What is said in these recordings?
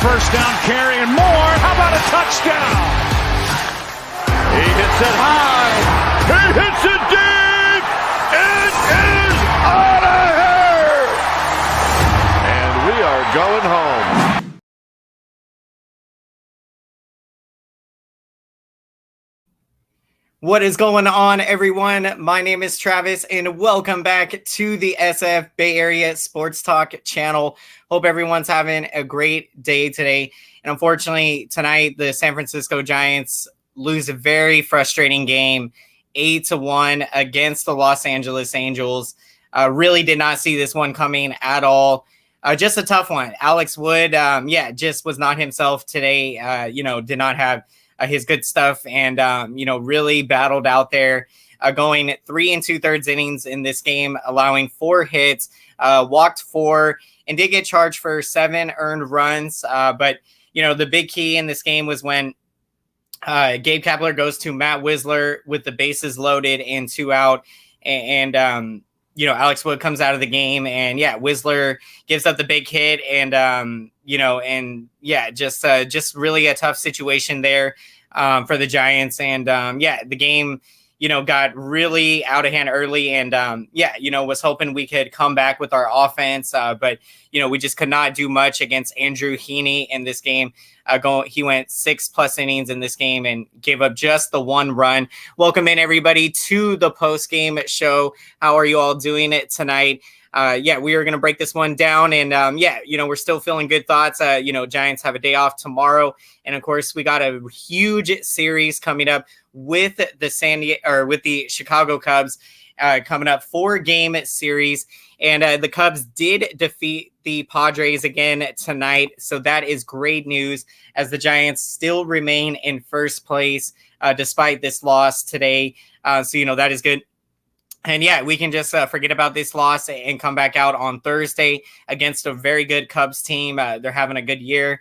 first down carry and more. How about a touchdown? He hits it high. He hits it deep. It is out of here. And we are going home. What is going on, everyone? My name is Travis, and welcome back to the SF Bay Area SportsTalk channel. Hope everyone's having a great day today. And unfortunately, tonight, the San Francisco Giants lose a very frustrating game, 8-1 against the Los Angeles Angels. Really did not see this one coming at all. Just a tough one. Alex Wood, just was not himself today. Did not have his good stuff, and really battled out there, going 3 2/3 innings in this game, allowing 4 hits, walked 4, and did get charged for 7 earned runs. But the big key in this game was when Gabe Kapler goes to Matt Wisler with the bases loaded and 2 out, and Alex Wood comes out of the game, and Wisler gives up the big hit, and just really a tough situation there for the Giants, and the game got really out of hand early, and was hoping we could come back with our offense, but we just could not do much against Andrew Heaney in this game. He went 6+ innings in this game and gave up just the 1 run. Welcome in, everybody, to the post-game show. How are you all doing it tonight? We are going to break this one down, and we're still feeling good thoughts. Giants have a day off tomorrow, and of course we got a huge series coming up with the Chicago Cubs, coming up, 4-game series, and the Cubs did defeat the Padres again tonight, so that is great news as the Giants still remain in first place despite this loss today. That is good. And we can just forget about this loss and come back out on Thursday against a very good Cubs team. They're having a good year.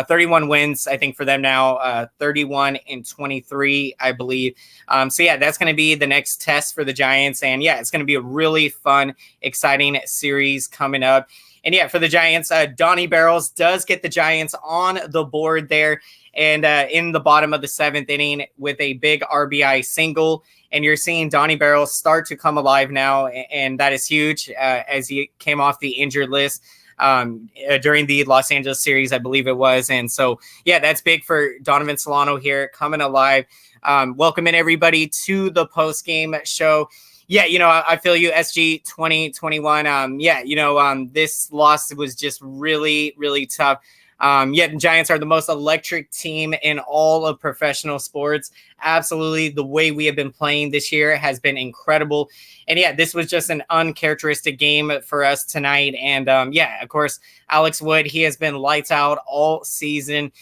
31 wins, I think, for them now. 31-23, I believe. That's going to be the next test for the Giants. And it's going to be a really fun, exciting series coming up. And for the Giants, Donnie Barrels does get the Giants on the board there. And in the bottom of the 7th inning with a big RBI single. And you're seeing Donnie Barrels start to come alive now, and that is huge as he came off the injured list during the Los Angeles series, I believe it was. And so, that's big for Donovan Solano here, coming alive. Welcome in, everybody, to the post-game show. I feel you, SG 2021. This loss was just really, really tough. The Giants are the most electric team in all of professional sports. Absolutely. The way we have been playing this year has been incredible. And this was just an uncharacteristic game for us tonight. And of course, Alex Wood, he has been lights out all season.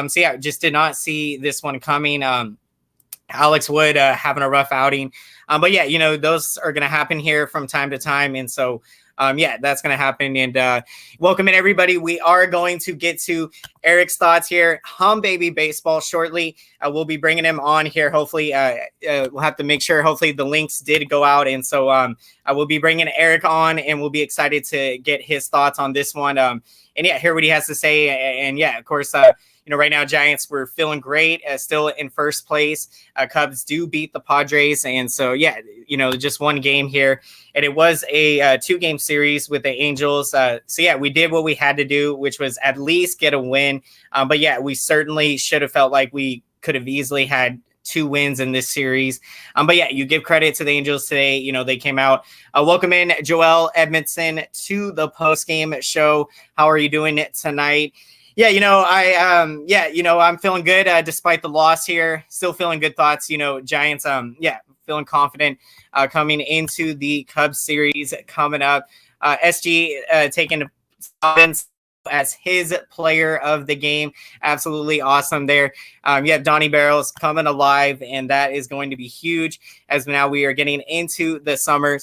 Just did not see this one coming. Alex Wood having a rough outing. Those are going to happen here from time to time. And so, that's going to happen. And welcome in, everybody. We are going to get to Erik's thoughts here. Humm Baby Baseball shortly. We'll be bringing him on here. Hopefully, we'll have to make sure. Hopefully, the links did go out. And so I will be bringing Erik on, and we'll be excited to get his thoughts on this one. Hear what he has to say. And of course, right now, Giants, we're feeling great, still in first place. Cubs do beat the Padres. And so, just one game here. And it was a 2-game series with the Angels. We did what we had to do, which was at least get a win. We certainly should have felt like we could have easily had 2 wins in this series. You give credit to the Angels today. They came out. Welcome in, Joel Edmondson, to the post-game show. How are you doing tonight? I'm feeling good despite the loss here. Still feeling good thoughts. Giants, feeling confident coming into the Cubs series coming up. SG taking as his player of the game. Absolutely awesome there. Donnie Barrels coming alive, and that is going to be huge as now we are getting into the summer.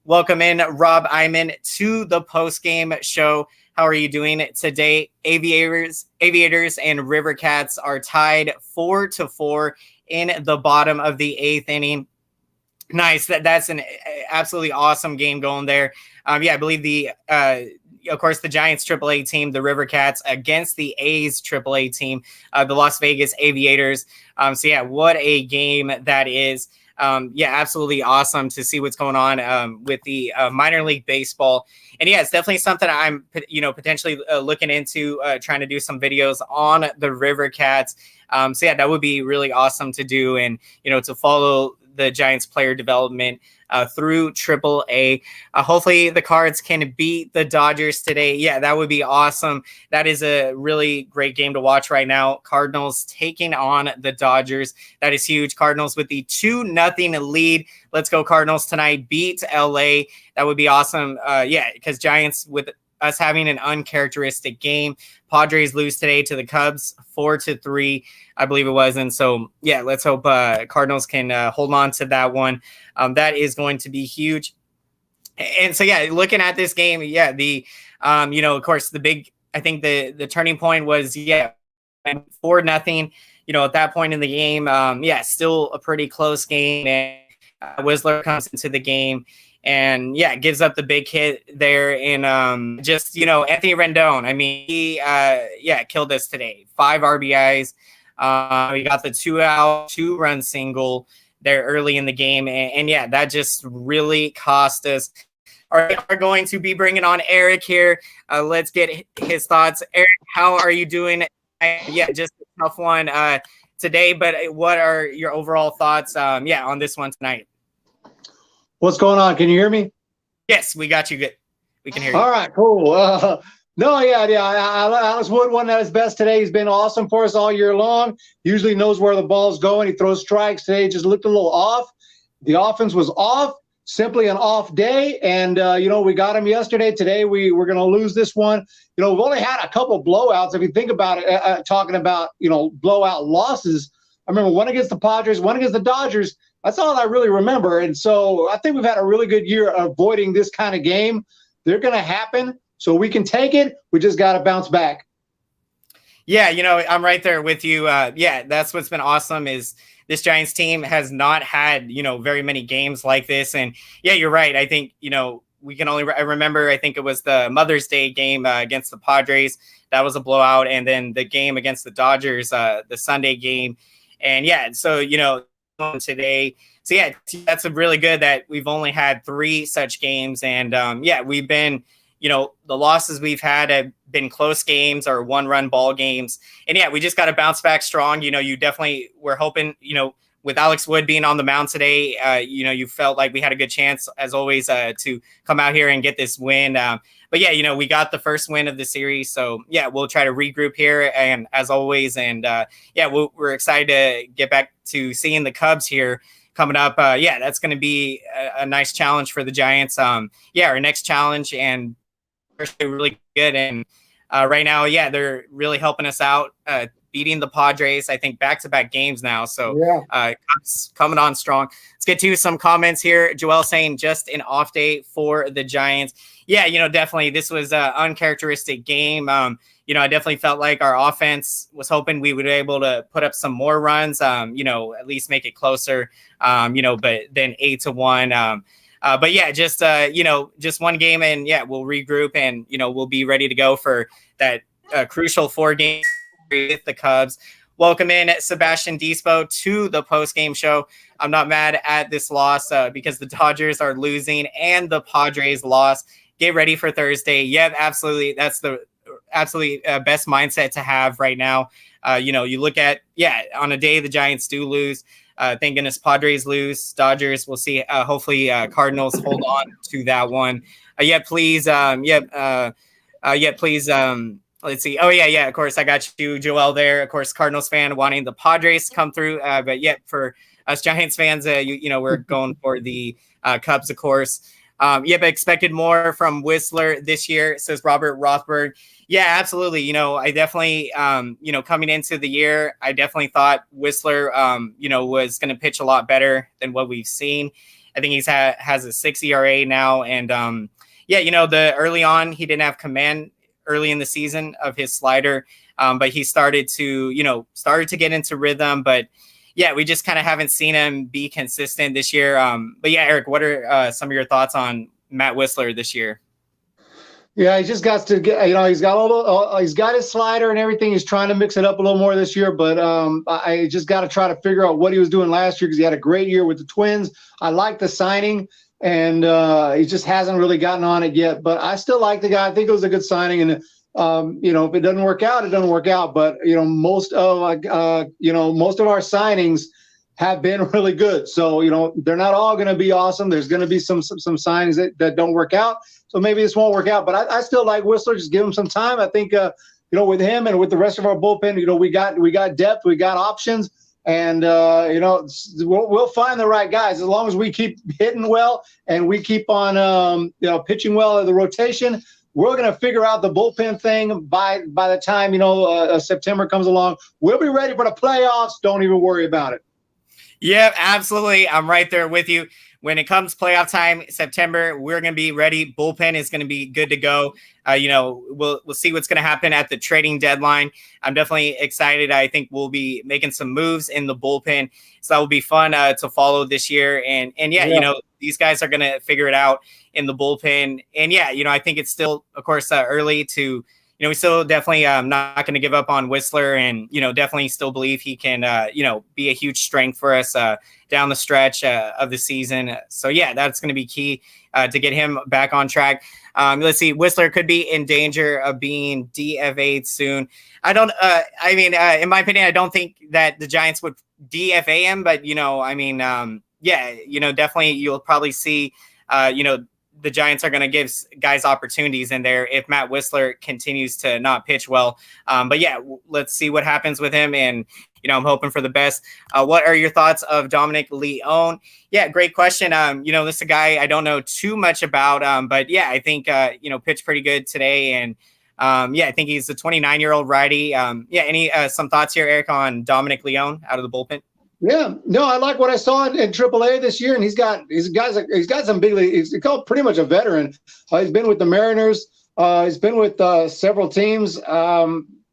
Welcome in, Rob Iman, to the post-game show. How are you doing today? Aviators and River Cats are tied 4-4 in the bottom of the 8th inning. Nice. That's an absolutely awesome game going there. I believe the of course, the Giants AAA team, the River Cats, against the A's AAA team, the Las Vegas Aviators. So yeah, what a game that is. Yeah, absolutely awesome to see what's going on with the minor league baseball. And yeah, it's definitely something I'm, potentially looking into, trying to do some videos on the River Cats. So yeah, that would be really awesome to do, and to follow the Giants player development through AAA. Hopefully the Cards can beat the Dodgers today. Yeah, that would be awesome. That is a really great game to watch right now. Cardinals taking on the Dodgers. That is huge. Cardinals with the 2-0 lead. Let's go Cardinals tonight. Beat LA. That would be awesome. Yeah, because Giants, with us having an uncharacteristic game. Padres lose today to the Cubs 4-3, I believe it was. And so, yeah, let's hope Cardinals can hold on to that one. That is going to be huge. And so, yeah, looking at this game, yeah, the, of course, I think the turning point was, 4-0, at that point in the game. Yeah, still a pretty close game. And Whistler comes into the game and yeah, gives up the big hit there. And Anthony Rendon, I mean, he killed us today. 5 RBIs. We got the 2-out, 2-run single there early in the game. And yeah, that just really cost us. Are going to be bringing on Erik here. Let's get his thoughts. Erik, how are you doing? Yeah, just a tough one today, but what are your overall thoughts on this one tonight? What's going on? Can you hear me? Yes, we got you good. We can hear you. All right, cool. Alex Wood won at his best today. He's been awesome for us all year long. Usually knows where the ball's going. He throws strikes. Today just looked a little off. The offense was off, simply an off day. And, we got him yesterday. Today we're going to lose this one. We've only had a couple blowouts. If you think about it, talking about, blowout losses, I remember one against the Padres, one against the Dodgers. That's all I really remember. And so I think we've had a really good year avoiding this kind of game. They're going to happen, so we can take it. We just got to bounce back. Yeah, I'm right there with you. That's what's been awesome is this Giants team has not had, very many games like this. And yeah, you're right. I think, we can only remember, I think it was the Mother's Day game against the Padres. That was a blowout. And then the game against the Dodgers, the Sunday game. And yeah, so, today. So yeah, that's really good that we've only had 3 such games. And we've been, the losses we've had have been close games or 1-run ball games. And yeah, we just got to bounce back strong. You definitely were hoping, with Alex Wood being on the mound today, you felt like we had a good chance as always to come out here and get this win. But yeah, we got the first win of the series. So yeah, we'll try to regroup here and as always. And we're excited to get back to seeing the Cubs here coming up. That's going to be a nice challenge for the Giants. Our next challenge, and they're really good. And right now, they're really helping us out, beating the Padres, I think back-to-back games now. So coming on strong. Let's get to some comments here. Joel saying just an off day for the Giants. Yeah, definitely this was an uncharacteristic game. I definitely felt like our offense was hoping we would be able to put up some more runs, at least make it closer, but then 8-1. But yeah, just one game, and we'll regroup and, we'll be ready to go for that crucial 4 games with the Cubs. Welcome in Sebastian Dispo to the post-game show. I'm not mad at this loss because the Dodgers are losing and the Padres lost. Get ready for Thursday. Yeah, absolutely. That's the absolutely best mindset to have right now. You look at, on a day the Giants do lose, thank goodness Padres lose, Dodgers, we'll see. Hopefully Cardinals hold on to that one. Please. Let's see. Oh, yeah. Of course, I got you, Joel, there. Of course, Cardinals fan wanting the Padres to come through. But for us Giants fans, we're going for the Cubs, of course. But expected more from Whistler this year, says Robert Rothberg. Yeah, absolutely. I definitely, coming into the year, I definitely thought Whistler, was going to pitch a lot better than what we've seen. I think he's has a 6 ERA now. And, the early on, he didn't have command early in the season of his slider, but he started to get into rhythm. But yeah, we just kind of haven't seen him be consistent this year. But yeah, Erik, what are some of your thoughts on Matt Whistler this year? Yeah, he just got to get. He's got his slider and everything. He's trying to mix it up a little more this year, but I just got to try to figure out what he was doing last year because he had a great year with the Twins. I like the signing, and he just hasn't really gotten on it yet. But I still like the guy. I think it was a good signing, and if it doesn't work out, it doesn't work out. But most of our signings have been really good. So they're not all going to be awesome. There's going to be some signings that don't work out. So maybe this won't work out, but I still like Whistler. Just give him some time. I think, with him and with the rest of our bullpen, we got depth, we got options, and we'll find the right guys as long as we keep hitting well and we keep on, pitching well at the rotation. We're going to figure out the bullpen thing by the time September comes along. We'll be ready for the playoffs. Don't even worry about it. Yeah, absolutely. I'm right there with you. When it comes playoff time, September, we're going to be ready. Bullpen is going to be good to go. We'll see what's going to happen at the trading deadline. I'm definitely excited. I think we'll be making some moves in the bullpen. So that will be fun to follow this year. And these guys are going to figure it out in the bullpen. And I think it's still, of course, early to, we still definitely not going to give up on Whistler, and definitely still believe he can be a huge strength for us down the stretch of the season. So that's going to be key to get him back on track. Let's see, Whistler could be in danger of being DFA'd soon. I don't. In my opinion, I don't think that the Giants would DFA him, but definitely you'll probably see the Giants are going to give guys opportunities in there if Matt Whistler continues to not pitch well. Let's see what happens with him. And, I'm hoping for the best. What are your thoughts of Dominic Leone? Yeah, great question. This is a guy I don't know too much about, but I think, pitched pretty good today. And I think he's a 29-year-old righty. Some thoughts here, Erik, on Dominic Leone out of the bullpen? Yeah, no, I like what I saw in AAA this year, and he's got some big league. He's called pretty much a veteran. He's been with the Mariners. He's been with several teams.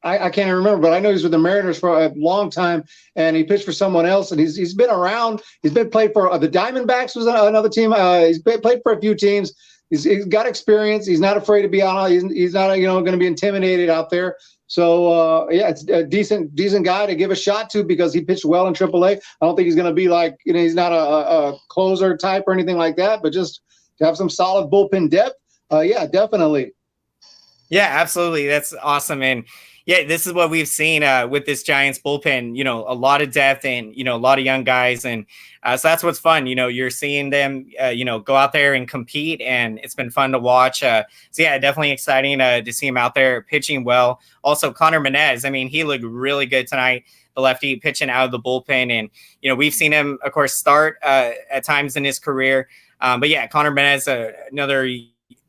I can't remember, but I know he's with the Mariners for a long time, and he pitched for someone else. And he's been around. He's been played for the Diamondbacks was another team. He's played for a few teams. He's got experience. He's not afraid to be out. He's not going to be intimidated out there. So it's a decent guy to give a shot to because he pitched well in AAA. I don't think he's going to be like he's not a closer type or anything like that, but just to have some solid bullpen depth. Definitely. Yeah, absolutely. That's awesome. And this is what we've seen with this Giants bullpen, a lot of depth and, a lot of young guys. And so that's what's fun. You're seeing them, go out there and compete, and it's been fun to watch. Definitely exciting to see him out there pitching well. Also, Connor Menez, he looked really good tonight, the lefty pitching out of the bullpen. And, we've seen him, of course, start at times in his career. Connor Menez, another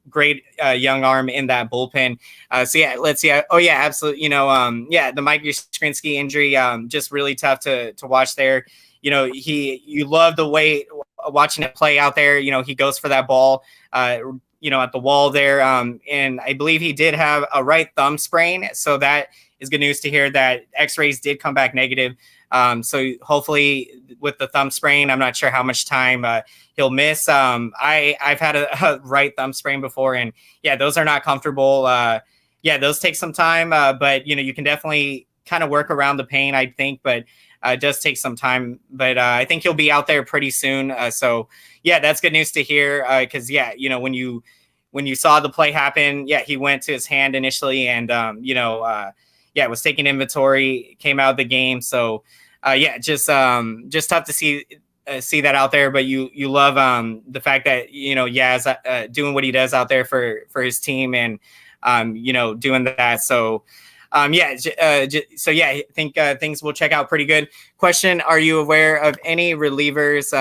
great young arm in that bullpen. Let's see. Absolutely. The Mike Yastrzemski injury, just really tough to watch there. You love the way watching it play out there. He goes for that ball, at the wall there. And I believe he did have a right thumb sprain. So that is good news to hear that x-rays did come back negative. So hopefully with the thumb sprain, I'm not sure how much time he'll miss. I've had a right thumb sprain before, and those are not comfortable. Those take some time, but you can definitely kind of work around the pain, I think, but it does take some time. But I think he'll be out there pretty soon. So that's good news to hear. Because when you saw the play happen, he went to his hand initially, and was taking inventory, came out of the game. So just tough to see that out there. But you love the fact that Yaz doing what he does out there for his team, and doing that. So I think things will check out pretty good. Question: are you aware of any relievers?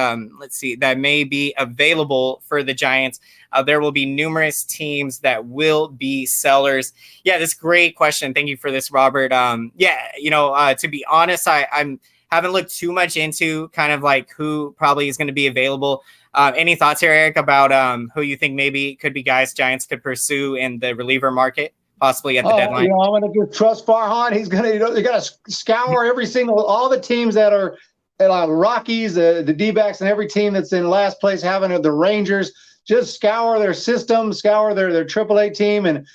That may be available for the Giants? There will be numerous teams that will be sellers. This great question. Thank you for this, Robert. To be honest, I haven't looked too much into kind of like who probably is going to be available. Any thoughts here, Erik, about who you think maybe could be guys Giants could pursue in the reliever market, possibly at the deadline? I'm going to just trust Farhan. He's going to, they're going to scour all the teams that are Rockies, the D-backs, and every team that's in last place, having the Rangers. just scour their system, scour their AAA team, and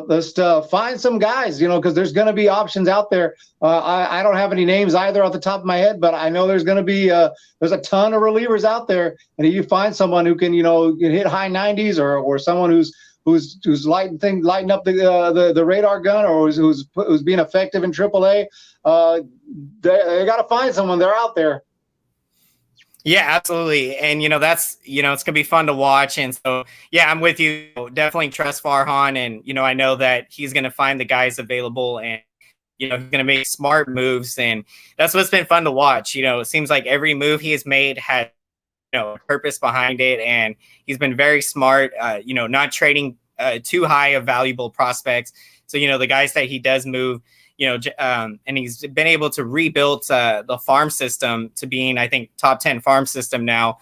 let's find some guys, because there's going to be options out there. I don't have any names either off the top of my head, but I know there's going to be there's a ton of relievers out there, and if you find someone who can can hit high 90s, or someone who's lighting up the radar gun, or who's being effective in AAA, they got to find someone. They're out there. Yeah, absolutely. And, that's, it's going to be fun to watch. And so, yeah, I'm with you. Definitely trust Farhan. And, I know that he's going to find the guys available, and, he's going to make smart moves. And that's what's been fun to watch. It seems like every move he has made had, a purpose behind it. And he's been very smart, not trading too high of valuable prospects. So, the guys that he does move, and he's been able to rebuild the farm system to being, I think, top 10 farm system now.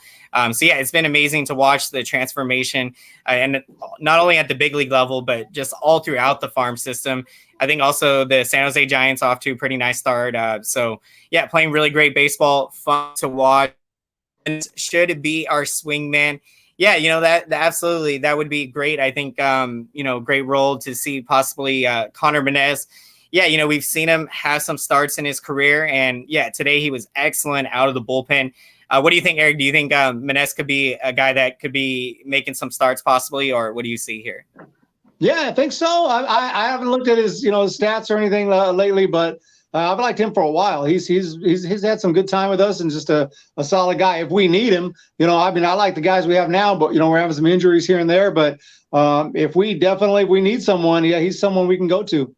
So, yeah, it's been amazing to watch the transformation, and not only at the big league level, but just all throughout the farm system. I think also the San Jose Giants off to a pretty nice start. So, yeah, playing really great baseball, fun to watch. And should it be our swingman? Yeah, that absolutely, that would be great. I think, great role to see possibly Connor Menez. Yeah, we've seen him have some starts in his career, and yeah, today he was excellent out of the bullpen. What do you think, Erik? Do you think Menez could be a guy that could be making some starts possibly, or what do you see here? Yeah, I think so. I haven't looked at his stats or anything lately, but I've liked him for a while. He's had some good time with us, and just a solid guy. If we need him, I like the guys we have now, but we're having some injuries here and there. But if we need someone, yeah, he's someone we can go to.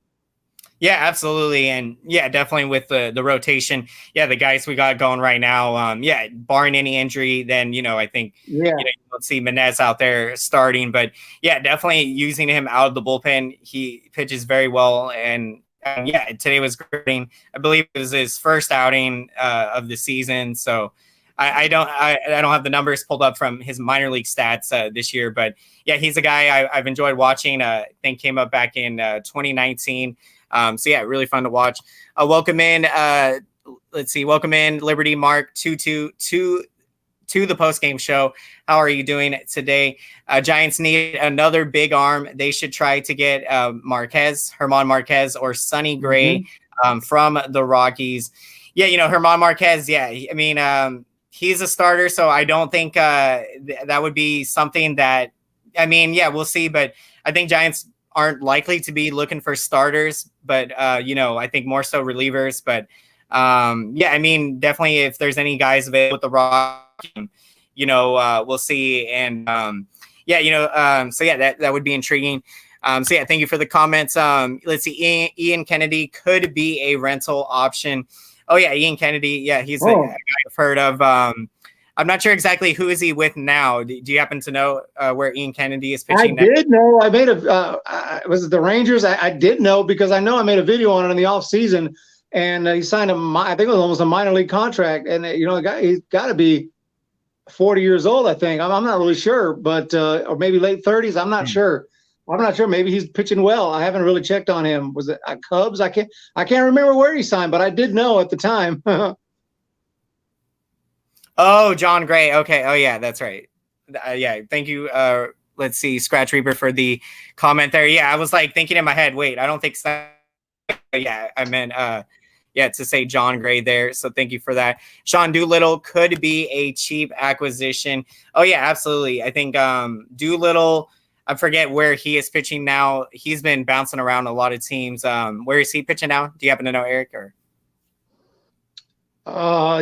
Yeah, absolutely. And yeah, definitely with the rotation. Yeah, the guys we got going right now, barring any injury, then, I think, you don't see Menez out there starting. But yeah, definitely using him out of the bullpen. He pitches very well. And yeah, today was great. I believe it was his first outing of the season. So I don't have the numbers pulled up from his minor league stats this year. But yeah, he's a guy I've enjoyed watching. I think came up back in 2019. So yeah, really fun to watch. Welcome in Liberty Mark 22 to the postgame show. How are you doing today? Giants need another big arm. They should try to get Herman Marquez or Sonny Gray from the Rockies. Yeah, Herman Marquez. Yeah, I mean, he's a starter, so I don't think that would be something that. I mean, yeah, we'll see, but I think Giants aren't likely to be looking for starters, but I think more so relievers. But I mean, definitely if there's any guys available with the Rock, we'll see. And so yeah, that would be intriguing. So yeah, thank you for the comments. Let's see, Ian Kennedy could be a rental option. Oh yeah, Ian Kennedy. Yeah, he's a guy I've heard of. I'm not sure exactly who is he with now. Do you happen to know where Ian Kennedy is pitching now? I did know. I made was it the Rangers? I did know because I know I made a video on it in the off season, and he signed I think it was almost a minor league contract, and he's got to be 40 years old. I think I'm not really sure, but or maybe late 30s. I'm not sure. Maybe he's pitching well. I haven't really checked on him. Was it Cubs? I can't remember where he signed, but I did know at the time. Oh, John Gray. Okay. Oh, yeah, that's right. Yeah. Thank you. Let's see, Scratch Reaper, for the comment there. Yeah, I was like thinking in my head, wait, I don't think so. Yeah, I meant, to say John Gray there. So thank you for that. Sean Doolittle could be a cheap acquisition. Oh, yeah, absolutely. I think Doolittle, I forget where he is pitching now. He's been bouncing around a lot of teams. Where is he pitching now? Do you happen to know, Erik? Or?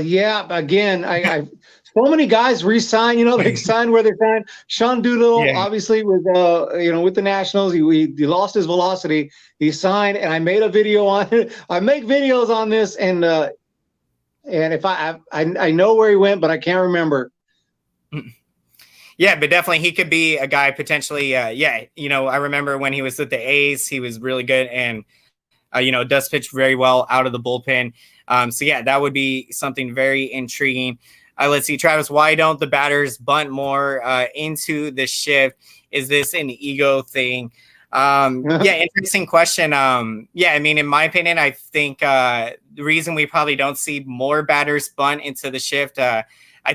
Yeah. Again, I so many guys re-sign. They sign where they sign. Sean Doolittle, obviously, with with the Nationals, he lost his velocity. He signed, and I made a video on it. I make videos on this, and if I know where he went, but I can't remember. Yeah, but definitely he could be a guy potentially. I remember when he was with the A's, he was really good, and does pitch very well out of the bullpen. So yeah, that would be something very intriguing. Let's see, Travis, why don't the batters bunt more into the shift? Is this an ego thing? Interesting question. I mean, in my opinion, I think the reason we probably don't see more batters bunt into the shift, I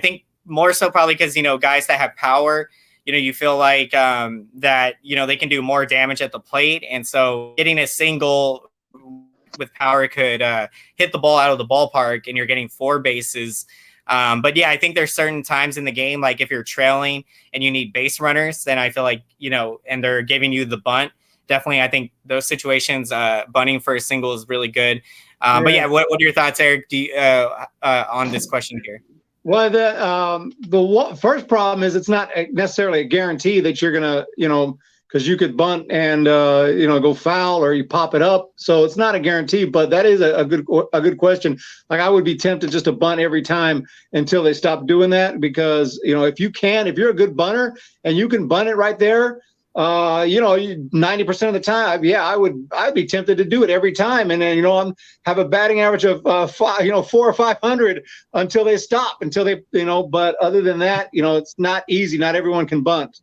think more so probably because, guys that have power, you feel like that, they can do more damage at the plate. And so getting a single with power could hit the ball out of the ballpark and you're getting 4 bases. But yeah, I think there's certain times in the game, like if you're trailing and you need base runners, then I feel like, and they're giving you the bunt. Definitely, I think those situations, bunting for a single is really good. But yeah, what are your thoughts, Eric, on this question here? Well, the first problem is it's not necessarily a guarantee that you're gonna, because you could bunt and go foul or you pop it up, so it's not a guarantee. But that is a good question. Like I would be tempted just to bunt every time until they stop doing that, because if you're a good bunter and you can bunt it right there, 90% of the time, I'd be tempted to do it every time, and then have a batting average of 400 or 500 until they stop, But other than that, it's not easy. Not everyone can bunt.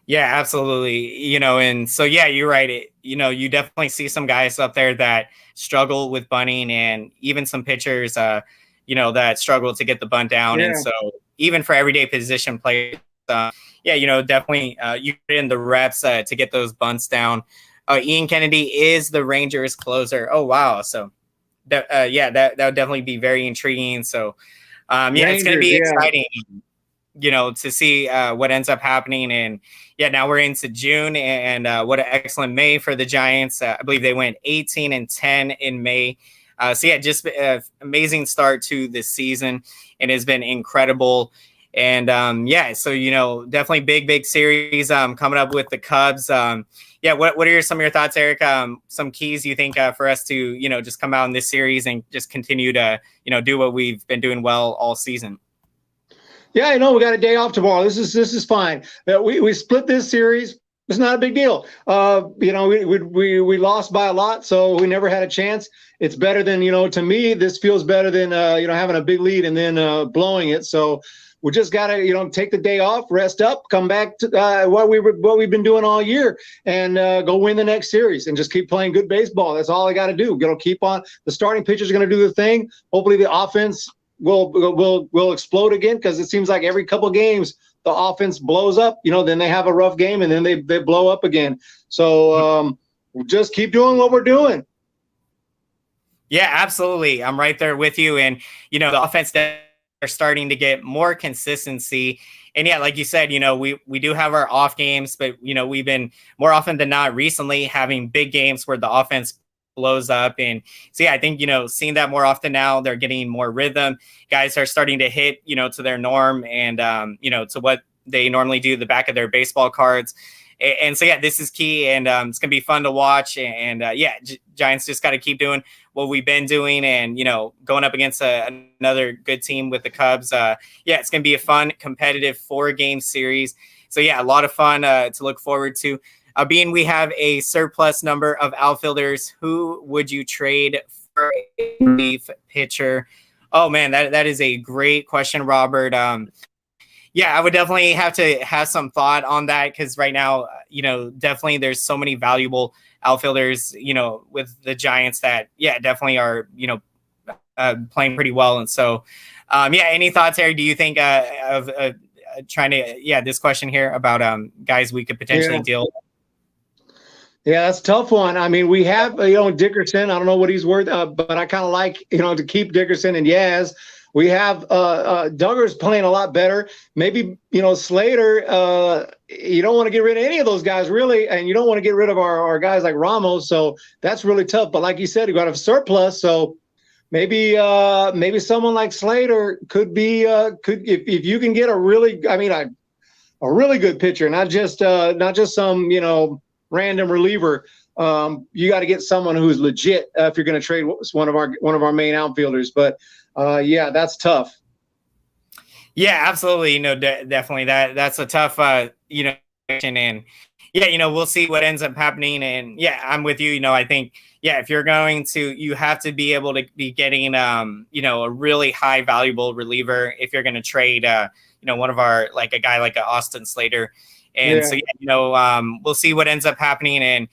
Yeah, absolutely. And so yeah, you're right. You definitely see some guys up there that struggle with bunting, and even some pitchers, that struggle to get the bunt down. Yeah. And so even for everyday position players. Definitely you put in the reps to get those bunts down. Ian Kennedy is the Rangers closer. Oh, wow. So, that would definitely be very intriguing. So, Rangers, it's going to be exciting, to see what ends up happening. And, now we're into June, and what an excellent May for the Giants. I believe they went 18-10 in May. Just an amazing start to this season. It has been incredible. And so definitely big series coming up with the Cubs. What are some of your thoughts, Eric? Some keys you think for us to just come out in this series and just continue to do what we've been doing well all season? Yeah, I know we got a day off tomorrow. This is fine. We split this series. It's not a big deal. We lost by a lot, so we never had a chance. It's better than to me. This feels better than having a big lead and then blowing it. So. We just got to, take the day off, rest up, come back to what we've been doing all year, and go win the next series and just keep playing good baseball. That's all I got to do. Keep on. The starting pitchers are going to do the thing. Hopefully, the offense will explode again, because it seems like every couple of games the offense blows up. Then they have a rough game and then they blow up again. So just keep doing what we're doing. Yeah, absolutely. I'm right there with you. And the offense are starting to get more consistency. And yeah, like you said, we do have our off games, but we've been more often than not recently having big games where the offense blows up. And so yeah, I think seeing that more often now. They're getting more rhythm. Guys are starting to hit to their norm, and to what they normally do, the back of their baseball cards. And so yeah, this is key, and it's gonna be fun to watch. And Giants just got to keep doing what we've been doing, and going up against another good team with the Cubs. It's gonna be a fun, competitive 4-game series. So yeah, a lot of fun to look forward to. Being we have a surplus number of outfielders, who would you trade for a relief pitcher? Oh man, that is a great question, Robert. I would definitely have to have some thought on that, because right now, definitely there's so many valuable outfielders, with the Giants that, definitely are, playing pretty well. And so, any thoughts, Eric? Do you think of trying to, this question here about guys we could potentially deal with? Yeah, that's a tough one. I mean, we have, Dickerson. I don't know what he's worth, but I kind of like, to keep Dickerson and Yaz. We have Duggar's playing a lot better. Maybe, Slater, you don't want to get rid of any of those guys, really, and you don't want to get rid of our guys like Ramos. So that's really tough. But like you said, you got a surplus. So maybe someone like Slater could be if you can get a really good pitcher, not just some random reliever. You got to get someone who's legit if you're going to trade one of our main outfielders. But that's tough. Yeah, absolutely. Definitely that's a tough, question. And we'll see what ends up happening. And I'm with you. I think, if you're going to, you have to be able to be getting, a really high valuable reliever if you're going to trade, one of our, like a guy like Austin Slater. And so, we'll see what ends up happening. And,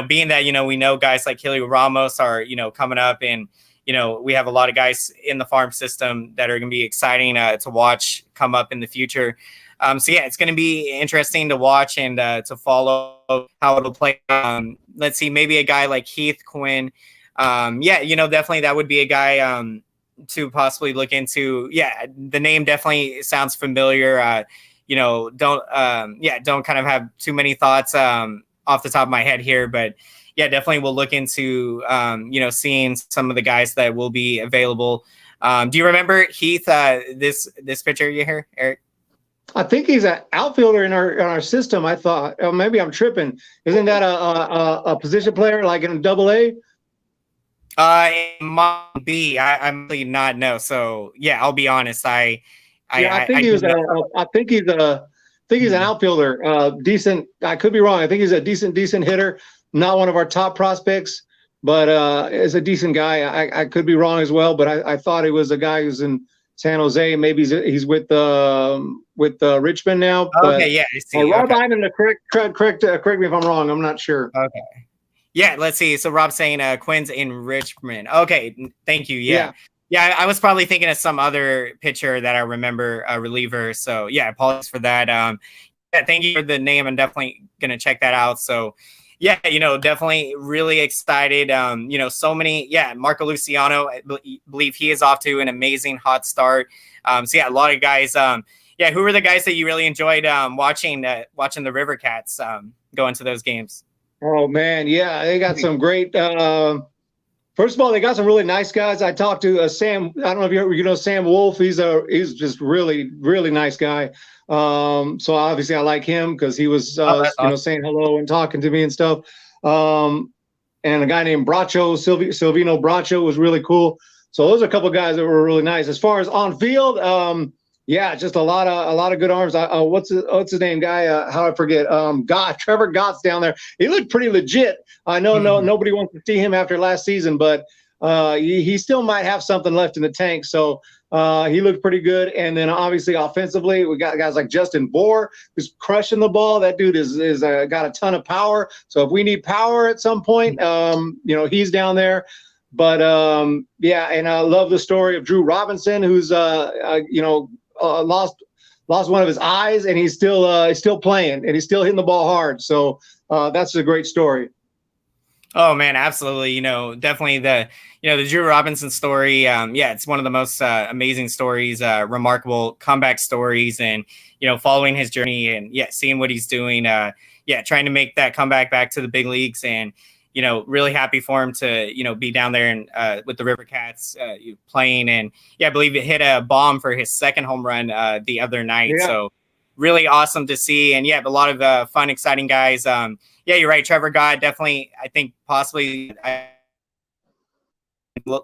being that, we know guys like Heliot Ramos are, coming up, and, we have a lot of guys in the farm system that are going to be exciting to watch come up in the future. So yeah, it's going to be interesting to watch and to follow how it'll play. Let's see, maybe a guy like Heath Quinn. Yeah, definitely that would be a guy to possibly look into. Yeah, the name definitely sounds familiar. Don't kind of have too many thoughts off the top of my head here, but yeah, definitely we'll look into seeing some of the guys that will be available. Do you remember Heath? This pitcher you hear, Erik? I think he's an outfielder in our system. I thought, maybe I'm tripping. Isn't that a position player like in AA? It might be. I'm really not know. So yeah, I'll be honest. I think he's an outfielder. Decent. I could be wrong. I think he's a decent hitter. Not one of our top prospects, but is a decent guy. I could be wrong as well, but I thought he was a guy who's in San Jose. Maybe he's with Richmond now. Okay, yeah. I see. Rob Ivan, correct me if I'm wrong. I'm not sure. Okay. Yeah, let's see. So Rob's saying Quinn's in Richmond. Okay, thank you. Yeah. I was probably thinking of some other pitcher that I remember, reliever. So yeah, apologies for that. Yeah, thank you for the name. I'm definitely gonna check that out. So yeah, definitely really excited. So many. Yeah, Marco Luciano, I believe he is off to an amazing hot start. So yeah, a lot of guys. Yeah, who were the guys that you really enjoyed watching the River Cats go into those games? Oh man, yeah, they got some great. First of all, they got some really nice guys. I talked to Sam. I don't know if you know Sam Wolf. He's just really nice guy. So obviously I like him because he was saying hello and talking to me and stuff. And a guy named Bracho, Silvino Bracho, was really cool. So those are a couple of guys that were really nice. As far as on field, yeah, just a lot of good arms. What's his name, guy? How I forget? Trevor Gott's down there. He looked pretty legit. I know nobody wants to see him after last season, but he still might have something left in the tank. So he looked pretty good. And then obviously offensively, we got guys like Justin Bohr who's crushing the ball. That dude is got a ton of power. So if we need power at some point, he's down there. But yeah, and I love the story of Drew Robinson, who's lost one of his eyes, and he's still playing, and he's still hitting the ball hard. So that's a great story. Oh man, absolutely. Definitely the Drew Robinson story. Yeah, it's one of the most amazing stories, remarkable comeback stories, and following his journey and seeing what he's doing. Trying to make that comeback back to the big leagues, and really happy for him to be down there and with the River Cats playing. And I believe it hit a bomb for his second home run the other night. Yeah. So really awesome to see, and a lot of fun, exciting guys. Yeah, you're right. Trevor Gott, definitely, I think possibly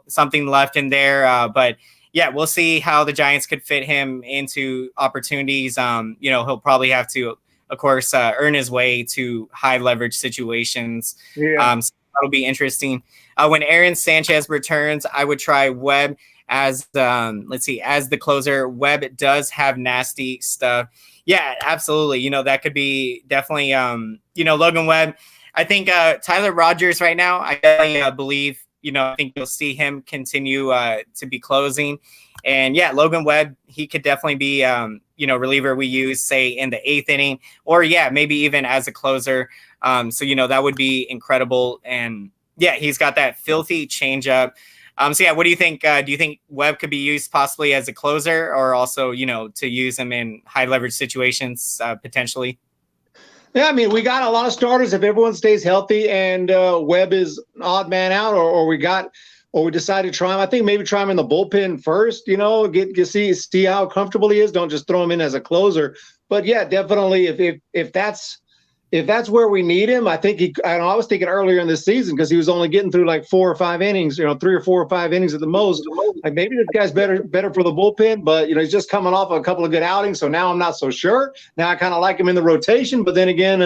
something left in there. But yeah, we'll see how the Giants could fit him into opportunities. He'll probably have to, of course, earn his way to high leverage situations. Yeah. So that'll be interesting. When Aaron Sanchez returns, I would try Webb as as the closer. Webb does have nasty stuff. Yeah, absolutely. That could be definitely, Logan Webb. I think Tyler Rogers right now, I definitely believe, I think you'll see him continue to be closing. And yeah, Logan Webb, he could definitely be, reliever we use, say, in the 8th inning, or maybe even as a closer. So, that would be incredible. And yeah, he's got that filthy changeup. So yeah, what do you think? Do you think Webb could be used possibly as a closer, or also, to use him in high leverage situations potentially? Yeah, I mean, we got a lot of starters if everyone stays healthy, and Webb is an odd man out, or we decided to try him. I think maybe try him in the bullpen first. Get see how comfortable he is. Don't just throw him in as a closer. But yeah, definitely if that's where we need him, I think I was thinking earlier in this season, because he was only getting through like 4 or 5 innings, 3 or 4 or 5 innings at the most. Like maybe this guy's better for the bullpen, but he's just coming off a couple of good outings. So now I'm not so sure. Now I kind of like him in the rotation, but then again,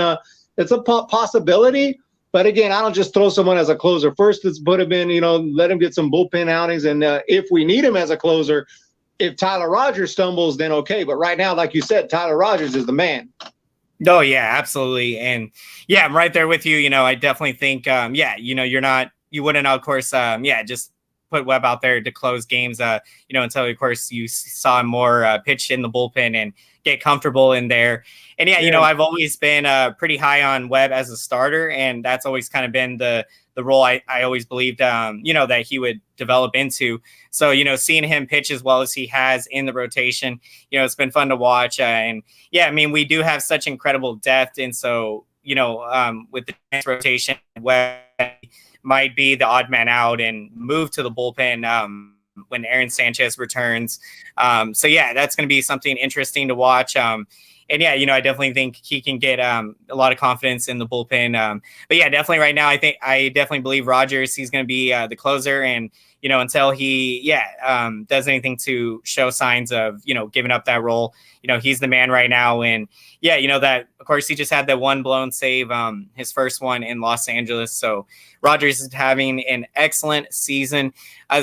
it's a possibility. But again, I don't just throw someone as a closer. First, let's put him in, let him get some bullpen outings. And if we need him as a closer, if Tyler Rogers stumbles, then okay. But right now, like you said, Tyler Rogers is the man. Oh yeah, absolutely. And yeah, I'm right there with you. I definitely think, you wouldn't, of course, just put Webb out there to close games, until, of course, you saw him more pitch in the bullpen and get comfortable in there. And I've always been pretty high on Webb as a starter, and that's always kind of been the role I always believed, that he would develop into. So, seeing him pitch as well as he has in the rotation, it's been fun to watch. We do have such incredible depth. And so, with the next rotation, Webb might be the odd man out and move to the bullpen when Aaron Sanchez returns. That's going to be something interesting to watch. I definitely think he can get a lot of confidence in the bullpen. Definitely right now, I definitely believe Rogers, he's going to be the closer. And, until he, does anything to show signs of, giving up that role, he's the man right now. And that, of course, he just had that one blown save, his first one in Los Angeles. So Rogers is having an excellent season.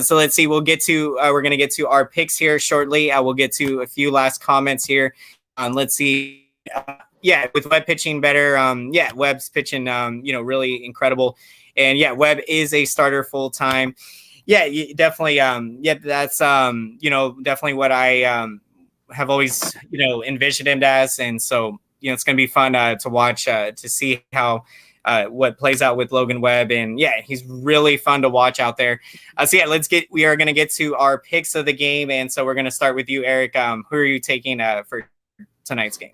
So let's see, we're going to get to our picks here shortly. We'll get to a few last comments here. Let's see. With Webb pitching better. Webb's pitching, really incredible. And Webb is a starter full time. Definitely. That's, definitely what I have always, envisioned him as. And so, it's going to be fun to watch, to see how what plays out with Logan Webb. And he's really fun to watch out there. We are going to get to our picks of the game. And so we're going to start with you, Erik. Who are you taking for tonight's game?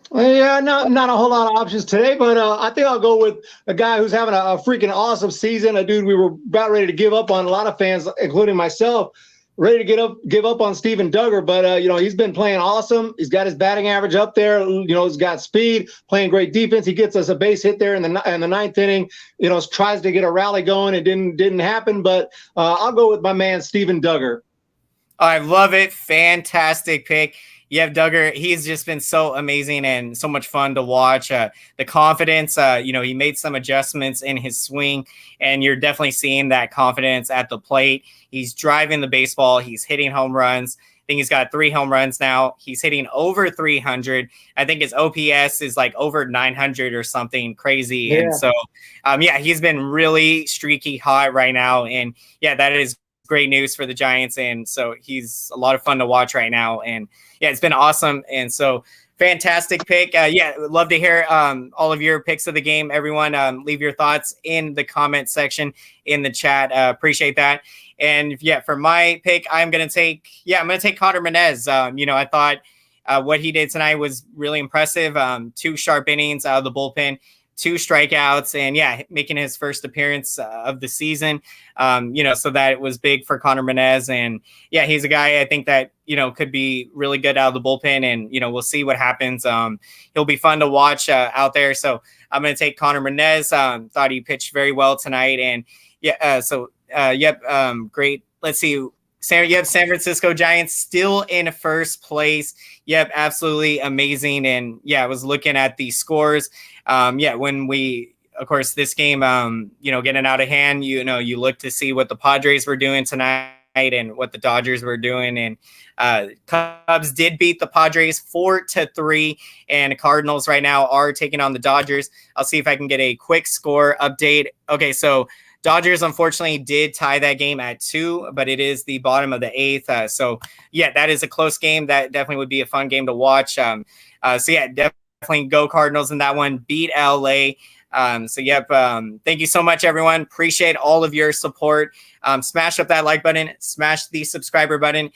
Not a whole lot of options today, but I think I'll go with a guy who's having a freaking awesome season. A dude we were about ready to give up on, a lot of fans, including myself, ready to give up on Steven Duggar. But he's been playing awesome. He's got his batting average up there. He's got speed, playing great defense. He gets us a base hit there in the ninth inning. Tries to get a rally going. It didn't happen. But I'll go with my man Steven Duggar. I love it. Fantastic pick. Duggar, he's just been so amazing and so much fun to watch. The confidence, he made some adjustments in his swing, and you're definitely seeing that confidence at the plate. He's driving the baseball. He's hitting home runs. I think he's got 3 home runs now. He's hitting over 300. I think his OPS is like over 900 or something crazy. Yeah. And so, he's been really streaky hot right now. And that is great news for the Giants. And so he's a lot of fun to watch right now. And it's been awesome. And so fantastic pick. Would love to hear all of your picks of the game. Everyone, leave your thoughts in the comment section in the chat. Appreciate that. And for my pick, I'm going to take Connor Menez. I thought what he did tonight was really impressive. 2 sharp innings out of the bullpen, 2 strikeouts, and making his first appearance of the season. So that it was big for Connor Menez. And he's a guy I think that, could be really good out of the bullpen, and, we'll see what happens. He'll be fun to watch out there. So I'm going to take Connor Menez. Thought he pitched very well tonight. And great. Let's see. San Francisco Giants still in first place. Absolutely amazing. And I was looking at the scores. When we, of course, this game, getting out of hand, you look to see what the Padres were doing tonight and what the Dodgers were doing. And Cubs did beat the Padres 4-3, and the Cardinals right now are taking on the Dodgers. I'll see if I can get a quick score update. Okay, so Dodgers, unfortunately, did tie that game at 2, but it is the bottom of the 8th. That is a close game. That definitely would be a fun game to watch. Definitely go Cardinals in that one. Beat LA. Thank you so much, everyone. Appreciate all of your support. Smash up that like button. Smash the subscriber button.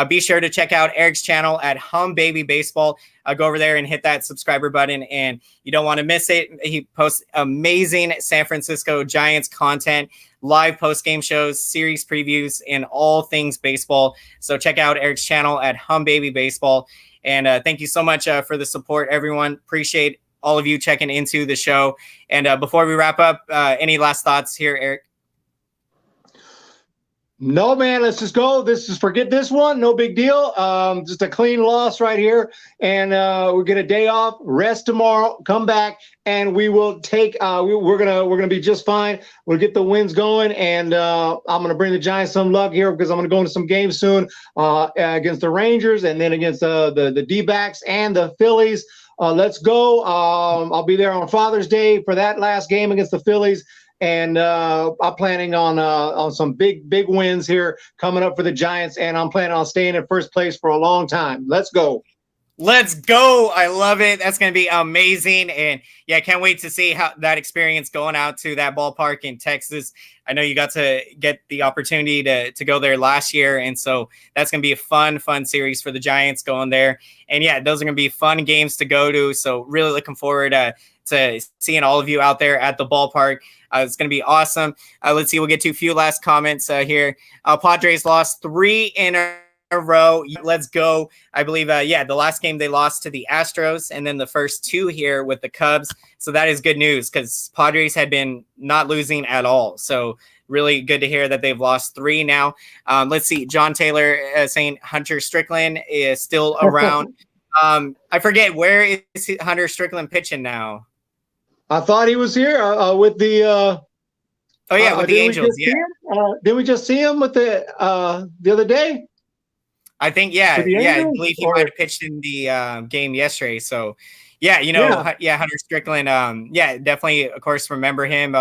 Be sure to check out Erik's channel at Humm Baby Baseball. Go over there and hit that subscriber button, and you don't want to miss it. He posts amazing San Francisco Giants content, live post-game shows, series previews, and all things baseball. So check out Erik's channel at Humm Baby Baseball. And thank you so much for the support, everyone. Appreciate all of you checking into the show. And before we wrap up, any last thoughts here, Erik? No, man, let's just go. Forget this one. No big deal. Just a clean loss right here. And we'll get a day off, rest tomorrow, come back, and we will take we're gonna be just fine. We'll get the wins going, and I'm gonna bring the Giants some luck here because I'm gonna go into some games soon against the Rangers and then against the D-backs and the Phillies. Let's go. I'll be there on Father's Day for that last game against the Phillies. and I'm planning on some big wins here coming up for the Giants, and I'm planning on staying in first place for a long time. Let's go. Let's go. I love it. That's going to be amazing. And yeah, I can't wait to see how that experience going out to that ballpark in Texas. I know you got to get the opportunity to go there last year. And so that's going to be a fun series for the Giants going there. And yeah, those are going to be fun games to go to. So really looking forward to seeing all of you out there at the ballpark. It's going to be awesome. Let's see. We'll get to a few last comments here. Padres lost 3 in a row. Let's go. I believe the last game they lost to the Astros, and then the first 2 here with the Cubs. So that is good news because Padres had been not losing at all. So really good to hear that they've lost 3 now. Let's see. John Taylor saying Hunter Strickland is still around. I forget, where is Hunter Strickland pitching now? I thought he was here with the with the Angels. Did we just see him with the other day? I think, I believe he might have pitched in the game yesterday. So, Hunter Strickland, definitely, of course, remember him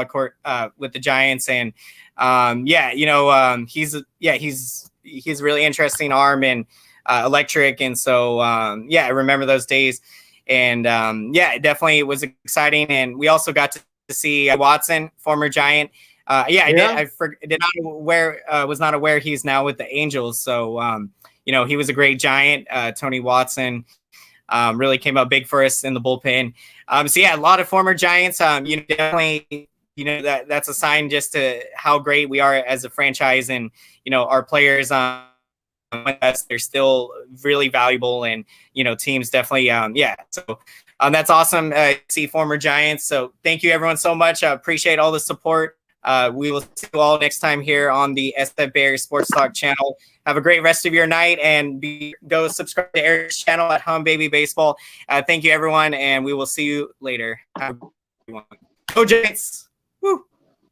with the Giants. And, he's a really interesting arm and electric. And so, I remember those days. And, it definitely was exciting. And we also got to see Watson, former Giant. I was not aware he's now with the Angels. So, he was a great Giant. Tony Watson really came out big for us in the bullpen. A lot of former Giants. Definitely, that's a sign just to how great we are as a franchise, and our players. They're still really valuable, and teams definitely. So that's awesome. To see former Giants. So thank you everyone so much. I appreciate all the support. We will see you all next time here on the SF Bay Area Sports Talk channel. Have a great rest of your night, and go subscribe to Erik's channel at Humm Baby Baseball. Thank you, everyone, and we will see you later. Have a good one. Go Giants! Woo!